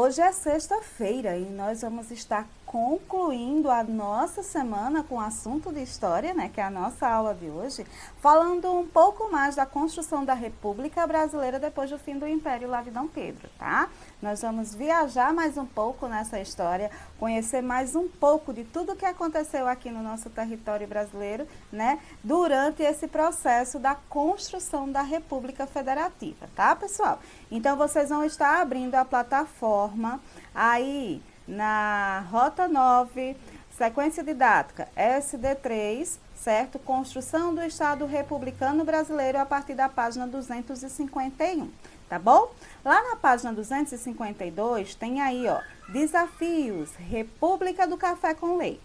Hoje é sexta-feira e nós vamos estar concluindo a nossa semana com o assunto de história, né, que é a nossa aula de hoje, falando um pouco mais da construção da República Brasileira depois do fim do Império lá de Dom Pedro, tá? Nós vamos viajar mais um pouco nessa história, conhecer mais um pouco de tudo o que aconteceu aqui no nosso território brasileiro, né, durante esse processo da construção da República Federativa, tá, pessoal? Então, vocês vão estar abrindo a plataforma aí na Rota 9, sequência didática SD3, certo? Construção do Estado Republicano Brasileiro a partir da página 251, tá bom? Lá na página 252 tem aí, ó, desafios, República do Café com Leite.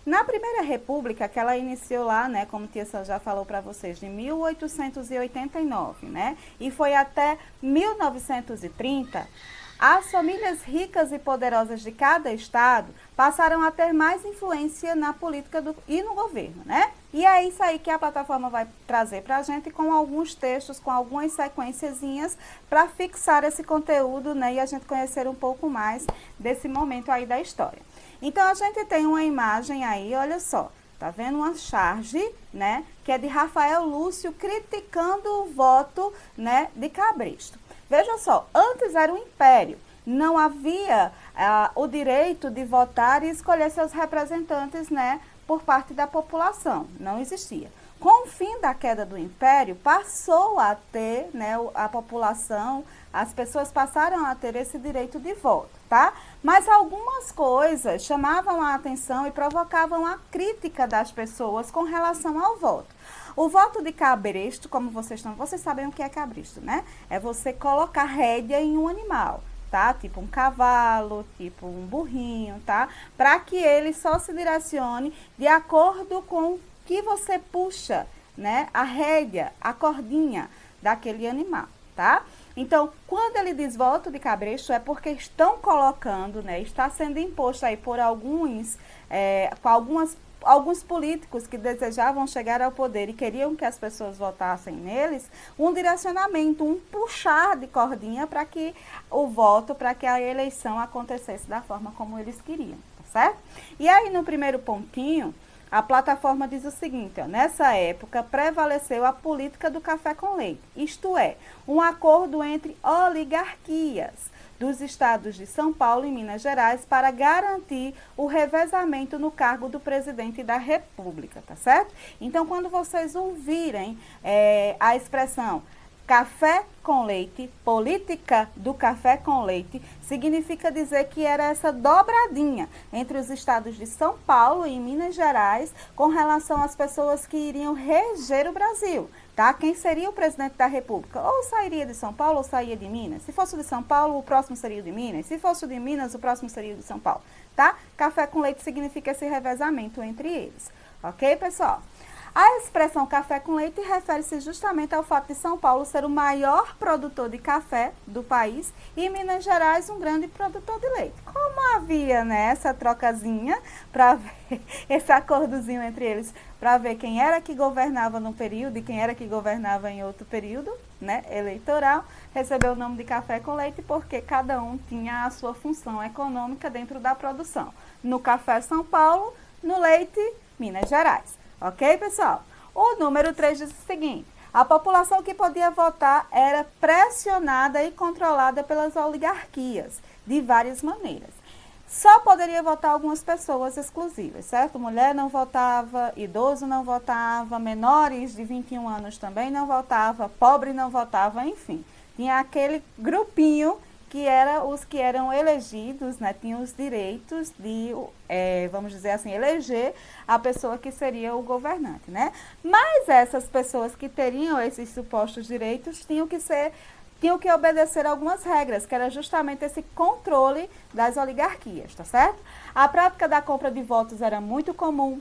Na Primeira República, que ela iniciou lá, né, como Tia Sal já falou para vocês, de 1889, né, e foi até 1930, as famílias ricas e poderosas de cada estado passaram a ter mais influência na política e no governo, né? E é isso aí que a plataforma vai trazer para a gente com alguns textos, com algumas sequenciazinhas para fixar esse conteúdo, né? E a gente conhecer um pouco mais desse momento aí da história. Então, a gente tem uma imagem aí, olha só, tá vendo uma charge, né? Que é de Rafael Lúcio criticando o voto, né, de Cabresto. Veja só, antes era um império, não havia o direito de votar e escolher seus representantes, né, por parte da população, não existia. Com o fim da queda do império, passou a ter, né, a população, as pessoas passaram a ter esse direito de voto, tá? Mas algumas coisas chamavam a atenção e provocavam a crítica das pessoas com relação ao voto. O voto de cabresto, como vocês sabem o que é cabresto, né? É você colocar rédea em um animal, tá? Tipo um cavalo, tipo um burrinho, tá? Para que ele só se direcione de acordo com o que você puxa, né? A rédea, a cordinha daquele animal, tá? Então, quando ele diz voto de cabresto, é porque estão colocando, né? Está sendo imposto aí por alguns políticos que desejavam chegar ao poder e queriam que as pessoas votassem neles, um direcionamento, um puxar de cordinha para que o voto, para que a eleição acontecesse da forma como eles queriam, tá certo? E aí, no primeiro pontinho, a plataforma diz o seguinte, ó, nessa época prevaleceu a política do café com leite, isto é, um acordo entre oligarquias dos estados de São Paulo e Minas Gerais para garantir o revezamento no cargo do presidente da República, tá certo? Então, quando vocês ouvirem a expressão café com leite, política do café com leite, significa dizer que era essa dobradinha entre os estados de São Paulo e Minas Gerais com relação às pessoas que iriam reger o Brasil, tá? Quem seria o presidente da República? Ou sairia de São Paulo ou sairia de Minas. Se fosse de São Paulo, o próximo seria o de Minas. Se fosse o de Minas, o próximo seria o de São Paulo, tá? Café com leite significa esse revezamento entre eles, ok, pessoal? A expressão café com leite refere-se justamente ao fato de São Paulo ser o maior produtor de café do país e Minas Gerais um grande produtor de leite. Como havia, né, essa trocazinha para ver esse acordozinho entre eles, para ver quem era que governava num período e quem era que governava em outro período, né, eleitoral, recebeu o nome de café com leite porque cada um tinha a sua função econômica dentro da produção. No café São Paulo, no leite Minas Gerais. Ok, pessoal? O número 3 diz o seguinte, a população que podia votar era pressionada e controlada pelas oligarquias, de várias maneiras. Só poderia votar algumas pessoas exclusivas, certo? Mulher não votava, idoso não votava, menores de 21 anos também não votava, pobre não votava, enfim. Tinha aquele grupinho que eram os que eram elegidos, né, tinham os direitos de, vamos dizer assim, eleger a pessoa que seria o governante, né? Mas essas pessoas que teriam esses supostos direitos tinham que obedecer algumas regras, que era justamente esse controle das oligarquias, tá certo? A prática da compra de votos era muito comum,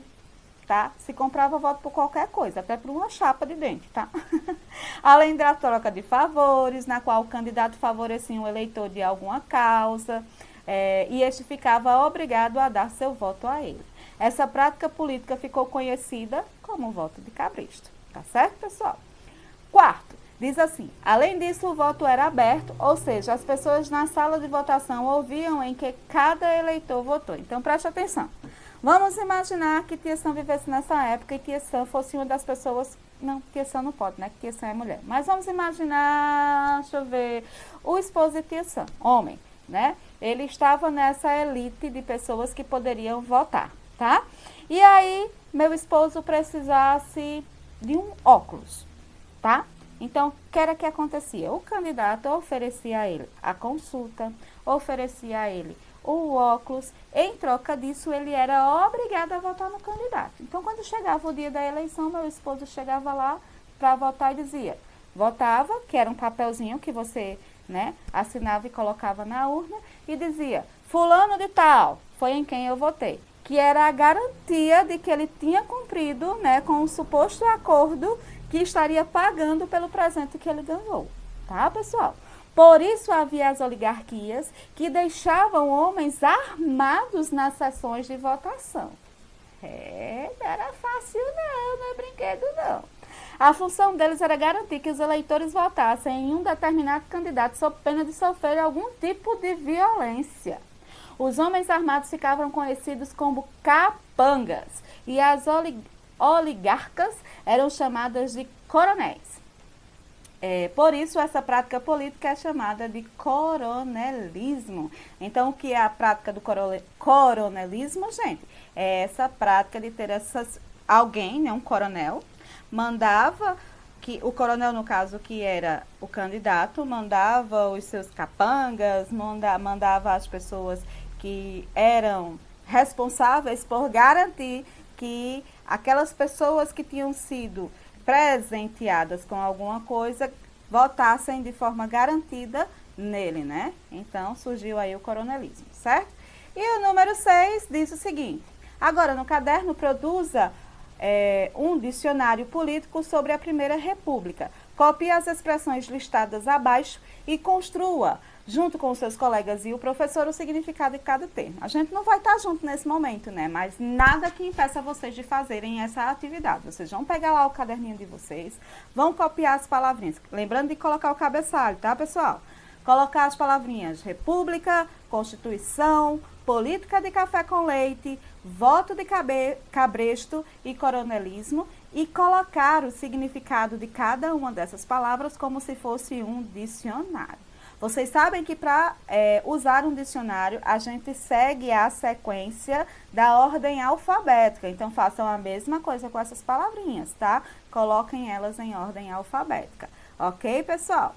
tá? Se comprava voto por qualquer coisa, até por uma chapa de dente, tá? Além da troca de favores, na qual o candidato favorecia um eleitor de alguma causa, e este ficava obrigado a dar seu voto a ele. Essa prática política ficou conhecida como voto de cabresto, tá certo, pessoal? Quarto, Diz assim: além disso, o voto era aberto, ou seja, as pessoas na sala de votação ouviam em que cada eleitor votou. Então, preste atenção. Vamos imaginar que Tia Sam vivesse nessa época e Tia Sam fosse uma das pessoas... Não, Tia Sam não pode, né? Que Tia Sam é mulher. Mas vamos imaginar, deixa eu ver, o esposo de Tia Sam, homem, né? Ele estava nessa elite de pessoas que poderiam votar, tá? E aí, meu esposo precisasse de um óculos, tá? Então, o que era que acontecia? O candidato oferecia a ele a consulta, oferecia a ele o óculos, em troca disso ele era obrigado a votar no candidato. Então, quando chegava o dia da eleição, meu esposo chegava lá para votar e dizia, votava, que era um papelzinho que você, né, assinava e colocava na urna, e dizia, fulano de tal, foi em quem eu votei, que era a garantia de que ele tinha cumprido, né, com o suposto acordo que estaria pagando pelo presente que ele ganhou, tá, pessoal? Por isso havia as oligarquias que deixavam homens armados nas sessões de votação. Não era fácil não é brinquedo não. A função deles era garantir que os eleitores votassem em um determinado candidato sob pena de sofrer algum tipo de violência. Os homens armados ficavam conhecidos como capangas e as oligarcas eram chamadas de coronéis. Por isso, essa prática política é chamada de coronelismo. Então, o que é a prática do coronelismo, gente? É essa prática de ter alguém, né, um coronel, mandava, que o coronel, no caso, que era o candidato, mandava os seus capangas, mandava as pessoas que eram responsáveis por garantir que aquelas pessoas que tinham sido presenteadas com alguma coisa, votassem de forma garantida nele, né? Então, surgiu aí o coronelismo, certo? E o número 6 diz o seguinte, agora no caderno produza um dicionário político sobre a Primeira República. Copie as expressões listadas abaixo e construa, junto com os seus colegas e o professor, o significado de cada termo. A gente não vai estar junto nesse momento, né? Mas nada que impeça vocês de fazerem essa atividade. Vocês vão pegar lá o caderninho de vocês, vão copiar as palavrinhas. Lembrando de colocar o cabeçalho, tá, pessoal? Colocar as palavrinhas República, Constituição, política de café com leite, voto de cabresto e coronelismo e colocar o significado de cada uma dessas palavras como se fosse um dicionário. Vocês sabem que para usar um dicionário, a gente segue a sequência da ordem alfabética. Então, façam a mesma coisa com essas palavrinhas, tá? Coloquem elas em ordem alfabética. Ok, pessoal?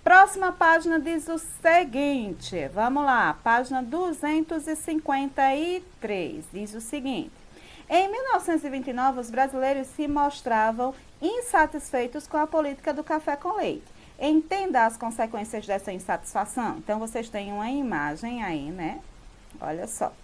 Próxima página diz o seguinte, vamos lá, página 253, diz o seguinte. Em 1929, os brasileiros se mostravam insatisfeitos com a política do café com leite. Entenda as consequências dessa insatisfação. Então, vocês têm uma imagem aí, né? Olha só.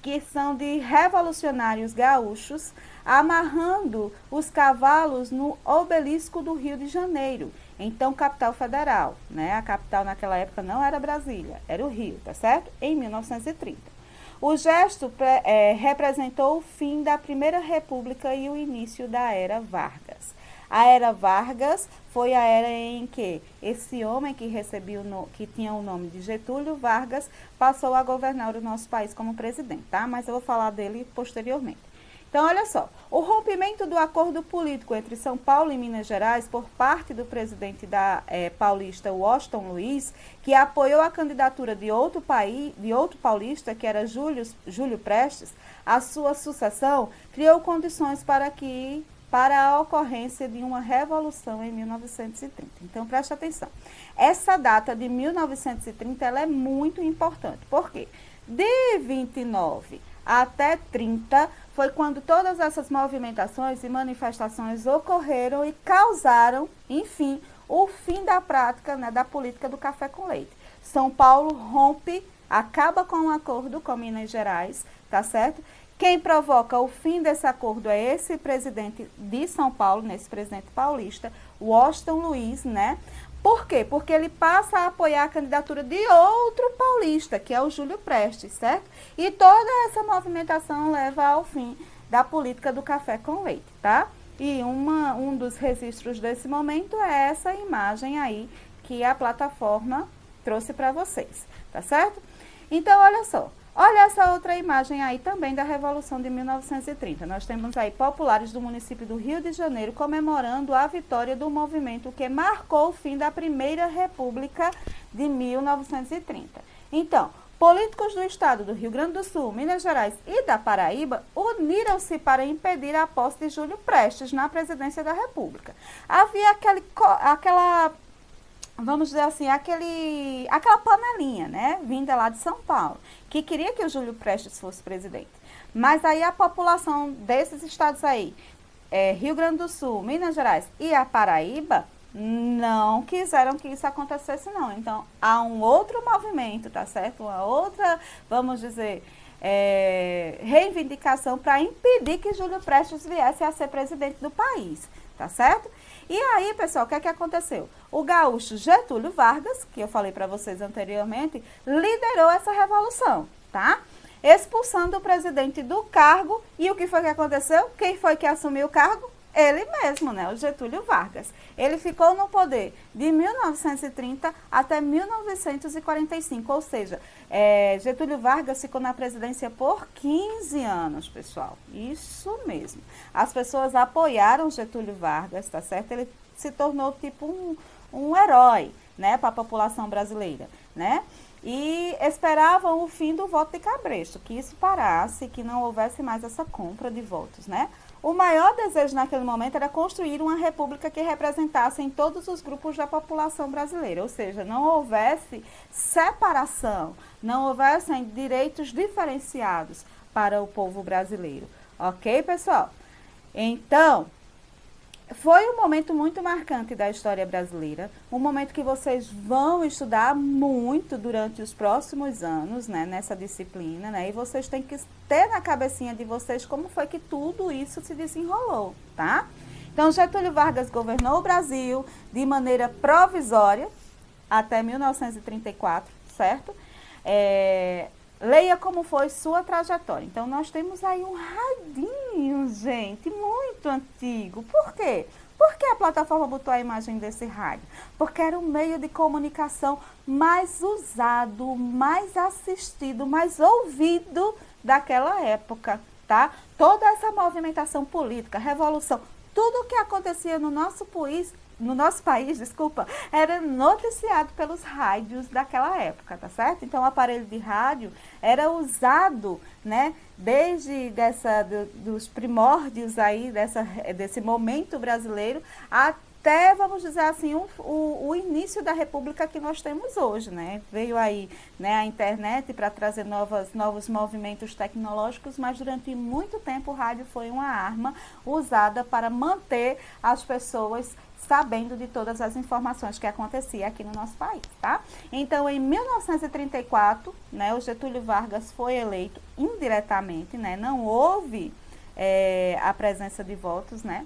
Que são de revolucionários gaúchos amarrando os cavalos no obelisco do Rio de Janeiro. Então, capital federal, né? A capital naquela época não era Brasília, era o Rio, tá certo? Em 1930. O gesto representou o fim da Primeira República e o início da Era Vargas. A Era Vargas foi a era em que esse homem que tinha o nome de Getúlio Vargas passou a governar o nosso país como presidente, tá? Mas eu vou falar dele posteriormente. Então, olha só, o rompimento do acordo político entre São Paulo e Minas Gerais por parte do presidente paulista Washington Luiz, que apoiou a candidatura de outro paulista, que era Júlio Prestes, a sua sucessão, criou condições para a ocorrência de uma revolução em 1930. Então, preste atenção. Essa data de 1930 ela é muito importante. Por quê? De 29 até 30 foi quando todas essas movimentações e manifestações ocorreram e causaram, enfim, o fim da prática, né, da política do café com leite. São Paulo rompe, acaba com um acordo com Minas Gerais, tá certo? Quem provoca o fim desse acordo é esse presidente de São Paulo, né, esse presidente paulista, Washington Luiz, né? Por quê? Porque ele passa a apoiar a candidatura de outro paulista, que é o Júlio Prestes, certo? E toda essa movimentação leva ao fim da política do café com leite, tá? E um dos registros desse momento é essa imagem aí que a plataforma trouxe para vocês, tá certo? Então, olha só. Olha essa outra imagem aí também da Revolução de 1930. Nós temos aí populares do município do Rio de Janeiro comemorando a vitória do movimento que marcou o fim da Primeira República de 1930. Então, políticos do estado do Rio Grande do Sul, Minas Gerais e da Paraíba uniram-se para impedir a posse de Júlio Prestes na presidência da República. Havia aquela vamos dizer assim, aquela panelinha, né, vinda lá de São Paulo, que queria que o Júlio Prestes fosse presidente. Mas aí a população desses estados aí, Rio Grande do Sul, Minas Gerais e a Paraíba, não quiseram que isso acontecesse, não. Então, há um outro movimento, tá certo? Uma outra, vamos dizer, reivindicação para impedir que Júlio Prestes viesse a ser presidente do país, tá certo? E aí, pessoal, o que é que aconteceu? O gaúcho Getúlio Vargas, que eu falei para vocês anteriormente, liderou essa revolução, tá? Expulsando o presidente do cargo. E o que foi que aconteceu? Quem foi que assumiu o cargo? Ele mesmo, né? O Getúlio Vargas. Ele ficou no poder de 1930 até 1945, ou seja, Getúlio Vargas ficou na presidência por 15 anos, pessoal. Isso mesmo. As pessoas apoiaram Getúlio Vargas, tá certo? Ele se tornou tipo um herói, né, para a população brasileira, né? E esperavam o fim do voto de cabresto, que isso parasse, que não houvesse mais essa compra de votos, né? O maior desejo naquele momento era construir uma república que representasse em todos os grupos da população brasileira, ou seja, não houvesse separação, não houvessem direitos diferenciados para o povo brasileiro. Ok, pessoal? Então, foi um momento muito marcante da história brasileira, um momento que vocês vão estudar muito durante os próximos anos, né, nessa disciplina, né, e vocês têm que ter na cabecinha de vocês como foi que tudo isso se desenrolou, tá? Então, Getúlio Vargas governou o Brasil de maneira provisória até 1934, certo? Leia como foi sua trajetória. Então, nós temos aí um radinho, gente, muito antigo. Por quê? Por que a plataforma botou a imagem desse rádio? Porque era o meio de comunicação mais usado, mais assistido, mais ouvido daquela época, tá? Toda essa movimentação política, revolução, tudo o que acontecia no nosso país, desculpa, era noticiado pelos rádios daquela época, tá certo? Então, o aparelho de rádio era usado, né, desde dos primórdios aí, desse momento brasileiro, até, vamos dizer assim, o início da república que nós temos hoje, né? Veio aí, né, a internet para trazer novos movimentos tecnológicos, mas durante muito tempo o rádio foi uma arma usada para manter as pessoas sabendo de todas as informações que aconteciam aqui no nosso país, tá? Então, em 1934, né, o Getúlio Vargas foi eleito indiretamente, né? Não houve a presença de votos, né,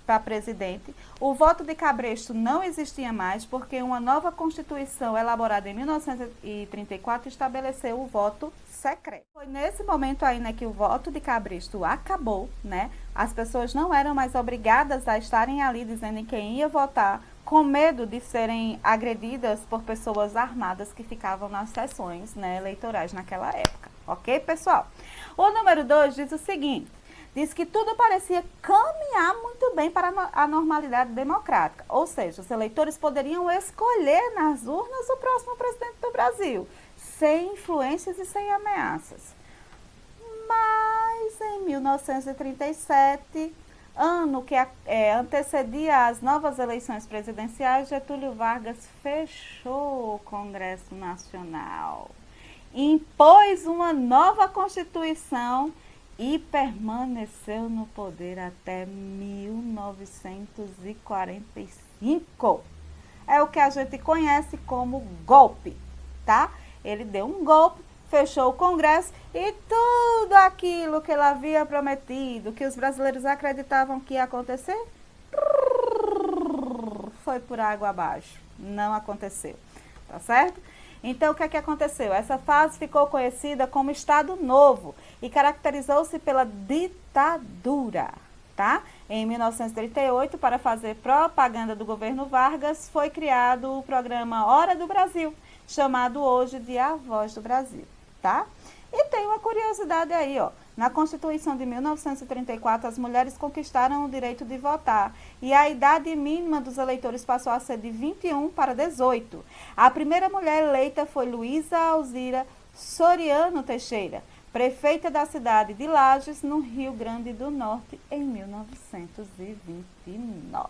para presidente. O voto de cabresto não existia mais, porque uma nova Constituição elaborada em 1934 estabeleceu o voto secreto. Foi nesse momento aí, né, que o voto de cabresto acabou, né? As pessoas não eram mais obrigadas a estarem ali dizendo em quem ia votar, com medo de serem agredidas por pessoas armadas que ficavam nas sessões, né, eleitorais naquela época. Ok, pessoal? O número 2 diz o seguinte: diz que tudo parecia caminhar muito bem para a normalidade democrática, ou seja, os eleitores poderiam escolher nas urnas o próximo presidente do Brasil, sem influências e sem ameaças. Mas em 1937, ano que antecedia as novas eleições presidenciais, Getúlio Vargas fechou o Congresso Nacional, impôs uma nova Constituição e permaneceu no poder até 1945. É o que a gente conhece como golpe, tá? Ele deu um golpe, fechou o Congresso e tudo aquilo que ele havia prometido, que os brasileiros acreditavam que ia acontecer, foi por água abaixo. Não aconteceu, tá certo? Então, o que é que aconteceu? Essa fase ficou conhecida como Estado Novo e caracterizou-se pela ditadura, tá? Em 1938, para fazer propaganda do governo Vargas, foi criado o programa Hora do Brasil, chamado hoje de A Voz do Brasil, tá? E tem uma curiosidade aí, ó. Na Constituição de 1934, as mulheres conquistaram o direito de votar e a idade mínima dos eleitores passou a ser de 21 para 18. A primeira mulher eleita foi Luísa Alzira Soriano Teixeira, prefeita da cidade de Lages, no Rio Grande do Norte, em 1929.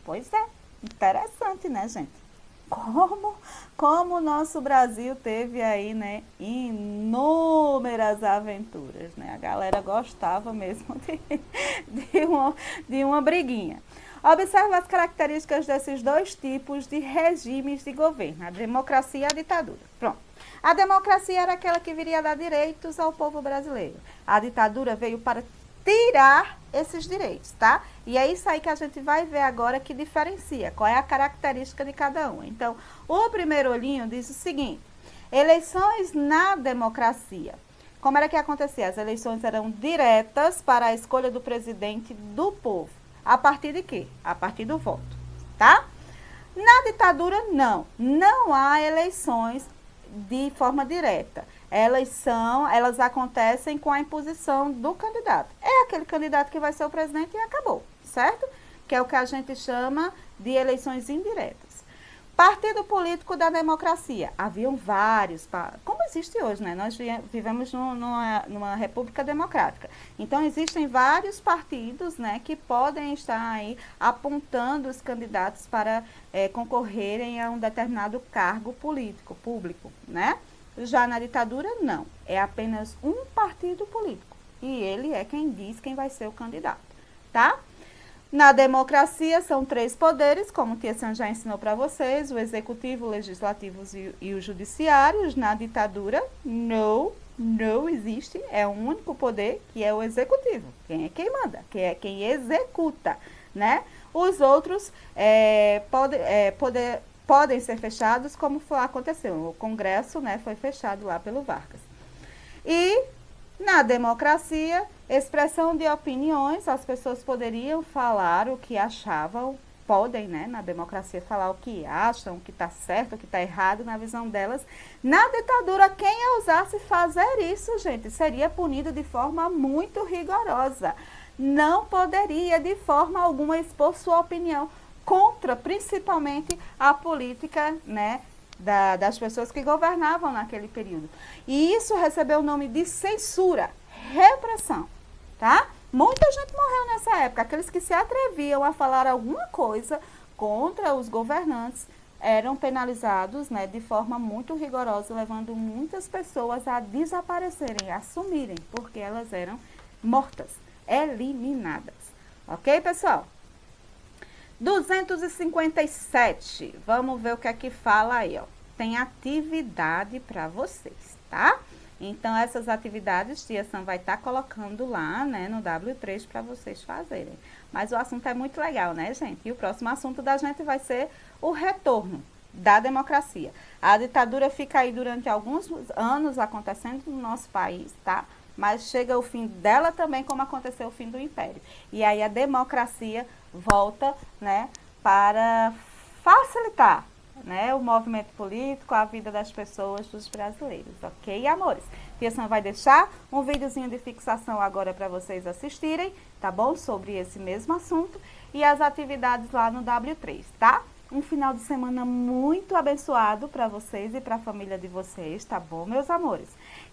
Pois é, interessante, né, gente? Como o nosso Brasil teve aí, né, inúmeras aventuras, né? A galera gostava mesmo de uma briguinha. Observe as características desses dois tipos de regimes de governo, a democracia e a ditadura. Pronto. A democracia era aquela que viria a dar direitos ao povo brasileiro. A ditadura veio para tirar esses direitos, tá? E é isso aí que a gente vai ver agora que diferencia, qual é a característica de cada um. Então, o primeiro olhinho diz o seguinte: eleições na democracia. Como era que acontecia? As eleições eram diretas para a escolha do presidente do povo. A partir de quê? A partir do voto, tá? Na ditadura, não há eleições de forma direta. Elas acontecem com a imposição do candidato. É aquele candidato que vai ser o presidente e acabou, certo? Que é o que a gente chama de eleições indiretas. Partido político da democracia. Haviam vários, como existe hoje, né? Nós vivemos numa república democrática. Então, existem vários partidos, né, que podem estar aí apontando os candidatos para concorrerem a um determinado cargo político, público, né? Já na ditadura, não. É apenas um partido político. E ele é quem diz quem vai ser o candidato, tá? Na democracia, são 3 poderes, como o Tia Sam já ensinou para vocês, o executivo, o legislativo e o judiciário. Na ditadura, não existe, é um único poder, que é o executivo. Quem é quem manda, quem é quem executa, né? Os outros podem ser fechados, como aconteceu. O Congresso, né, foi fechado lá pelo Vargas. E na democracia, expressão de opiniões, as pessoas poderiam falar o que achavam, podem, né, na democracia, falar o que acham, o que está certo, o que está errado na visão delas. Na ditadura, quem ousasse fazer isso, gente, seria punido de forma muito rigorosa. Não poderia, de forma alguma, expor sua opinião contra, principalmente, a política, né, das pessoas que governavam naquele período. E isso recebeu o nome de censura, repressão, tá? Muita gente morreu nessa época. Aqueles que se atreviam a falar alguma coisa contra os governantes eram penalizados, né, de forma muito rigorosa, levando muitas pessoas a desaparecerem, a sumirem, porque elas eram mortas, eliminadas. Ok, pessoal? 257, vamos ver o que é que fala aí, ó. Tem atividade para vocês, tá? Então, essas atividades, Tia Sam vai estar colocando lá, né, no W3 para vocês fazerem. Mas o assunto é muito legal, né, gente? E o próximo assunto da gente vai ser o retorno da democracia. A ditadura fica aí durante alguns anos acontecendo no nosso país, tá? Mas chega o fim dela também, como aconteceu o fim do Império. E aí a democracia volta, né, para facilitar, né, o movimento político, a vida das pessoas, dos brasileiros, ok, amores? Tia Sam vai deixar um videozinho de fixação agora para vocês assistirem, tá bom? Sobre esse mesmo assunto e as atividades lá no W3, tá? Um final de semana muito abençoado para vocês e para a família de vocês, tá bom, meus amores?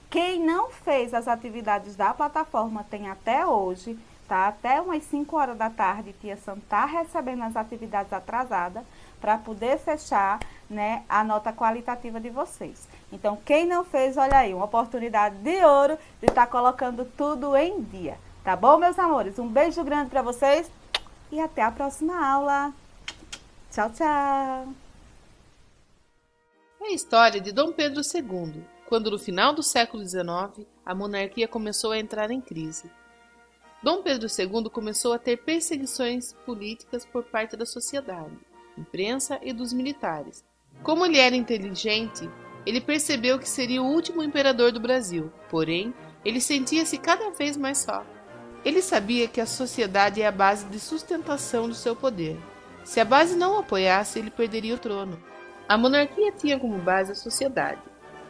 Quem não fez as atividades da plataforma tem até hoje, tá? Até umas 5 horas da tarde, Tia Sam tá recebendo as atividades atrasadas para poder fechar, né, a nota qualitativa de vocês. Então, quem não fez, olha aí, uma oportunidade de ouro de estar colocando tudo em dia. Tá bom, meus amores? Um beijo grande para vocês e até a próxima aula. Tchau, tchau! É a história de Dom Pedro II, quando no final do século XIX a monarquia começou a entrar em crise. Dom Pedro II começou a ter perseguições políticas por parte da sociedade, imprensa e dos militares. Como ele era inteligente, ele percebeu que seria o último imperador do Brasil, porém, ele sentia-se cada vez mais só. Ele sabia que a sociedade é a base de sustentação do seu poder. Se a base não o apoiasse, ele perderia o trono. A monarquia tinha como base a sociedade.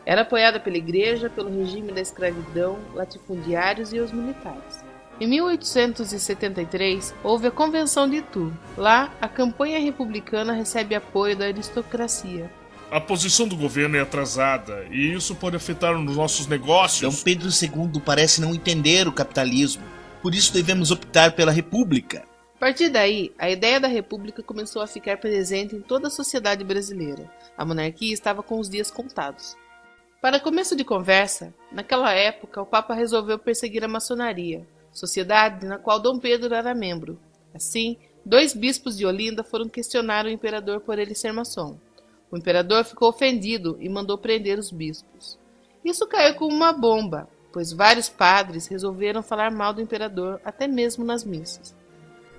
Era apoiada pela igreja, pelo regime da escravidão, latifundiários e os militares. Em 1873, houve a Convenção de Itu. Lá, a campanha republicana recebe apoio da aristocracia. A posição do governo é atrasada e isso pode afetar os nossos negócios. Dom Pedro II parece não entender o capitalismo. Por isso devemos optar pela república. A partir daí, a ideia da república começou a ficar presente em toda a sociedade brasileira. A monarquia estava com os dias contados. Para começo de conversa, naquela época o Papa resolveu perseguir a maçonaria, sociedade na qual Dom Pedro era membro. Assim, 2 bispos de Olinda foram questionar o imperador por ele ser maçom. O imperador ficou ofendido e mandou prender os bispos. Isso caiu como uma bomba, pois vários padres resolveram falar mal do imperador até mesmo nas missas.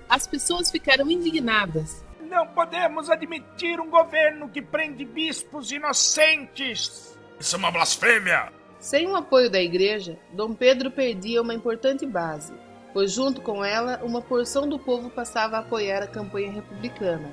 As pessoas ficaram indignadas. Não podemos admitir um governo que prende bispos inocentes. Isso é uma blasfêmia! Sem o apoio da igreja, Dom Pedro perdia uma importante base, pois junto com ela, uma porção do povo passava a apoiar a campanha republicana.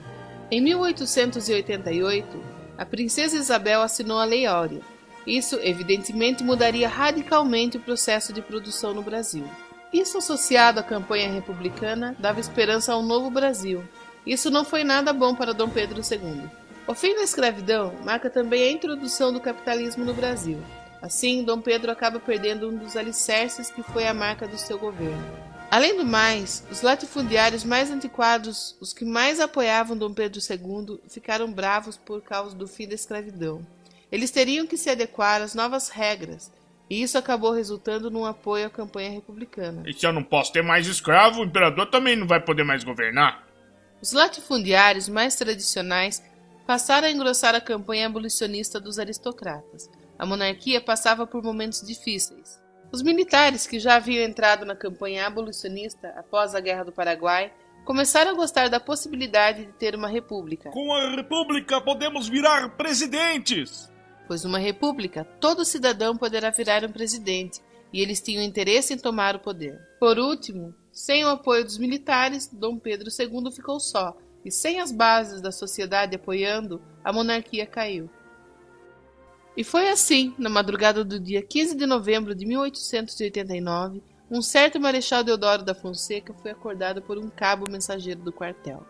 Em 1888, a princesa Isabel assinou a Lei Áurea. Isso, evidentemente, mudaria radicalmente o processo de produção no Brasil. Isso, associado à campanha republicana, dava esperança a um novo Brasil. Isso não foi nada bom para Dom Pedro II. O fim da escravidão marca também a introdução do capitalismo no Brasil. Assim, Dom Pedro acaba perdendo um dos alicerces que foi a marca do seu governo. Além do mais, os latifundiários mais antiquados, os que mais apoiavam Dom Pedro II, ficaram bravos por causa do fim da escravidão. Eles teriam que se adequar às novas regras, e isso acabou resultando num apoio à campanha republicana. E se eu não posso ter mais escravo, o imperador também não vai poder mais governar? Os latifundiários mais tradicionais passaram a engrossar a campanha abolicionista dos aristocratas. A monarquia passava por momentos difíceis. Os militares, que já haviam entrado na campanha abolicionista após a Guerra do Paraguai, começaram a gostar da possibilidade de ter uma república. Com a república podemos virar presidentes! Pois numa república, todo cidadão poderá virar um presidente, e eles tinham interesse em tomar o poder. Por último, sem o apoio dos militares, Dom Pedro II ficou só, e sem as bases da sociedade apoiando, a monarquia caiu. E foi assim, na madrugada do dia 15 de novembro de 1889, um certo Marechal Deodoro da Fonseca foi acordado por um cabo mensageiro do quartel.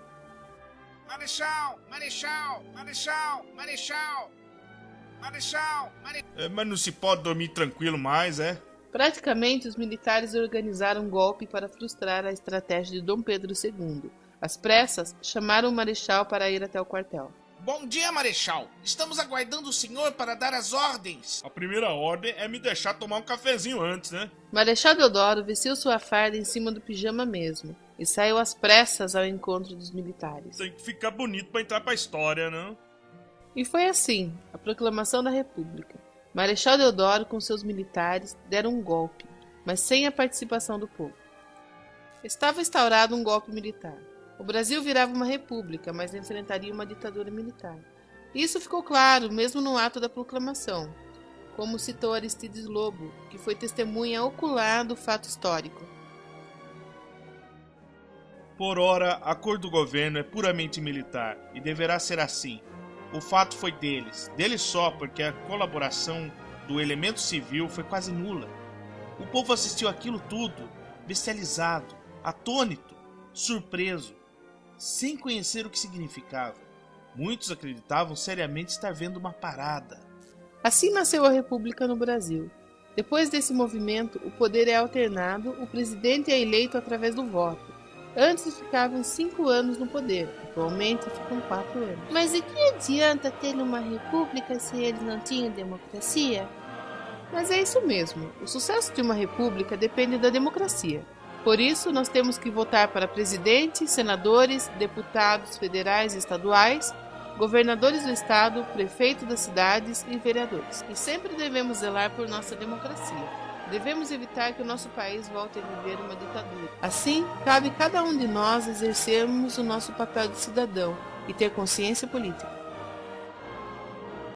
Marechal! Marechal! Marechal! Marechal! Marechal! Mas não se pode dormir tranquilo mais, é? Praticamente, os militares organizaram um golpe para frustrar a estratégia de Dom Pedro II. Às pressas, chamaram o Marechal para ir até o quartel. Bom dia, Marechal! Estamos aguardando o senhor para dar as ordens. A primeira ordem é me deixar tomar um cafezinho antes, né? Marechal Deodoro vestiu sua farda em cima do pijama mesmo e saiu às pressas ao encontro dos militares. Tem que ficar bonito para entrar pra história, não? E foi assim, a proclamação da República. Marechal Deodoro com seus militares deram um golpe, mas sem a participação do povo. Estava instaurado um golpe militar. O Brasil virava uma república, mas enfrentaria uma ditadura militar. Isso ficou claro, mesmo no ato da proclamação, como citou Aristides Lobo, que foi testemunha ocular do fato histórico. Por ora, a cor do governo é puramente militar, e deverá ser assim. O fato foi deles só, porque a colaboração do elemento civil foi quase nula. O povo assistiu aquilo tudo, bestializado, atônito, surpreso, sem conhecer o que significava. Muitos acreditavam seriamente estar vendo uma parada. Assim nasceu a República no Brasil. Depois desse movimento, o poder é alternado, o presidente é eleito através do voto. Antes ficavam 5 anos no poder, atualmente ficam 4 anos. Mas e que adianta ter uma república se eles não tinham democracia? Mas é isso mesmo, o sucesso de uma república depende da democracia. Por isso, nós temos que votar para presidente, senadores, deputados federais e estaduais, governadores do estado, prefeito das cidades e vereadores. E sempre devemos zelar por nossa democracia. Devemos evitar que o nosso país volte a viver uma ditadura. Assim, cabe cada um de nós exercermos o nosso papel de cidadão e ter consciência política.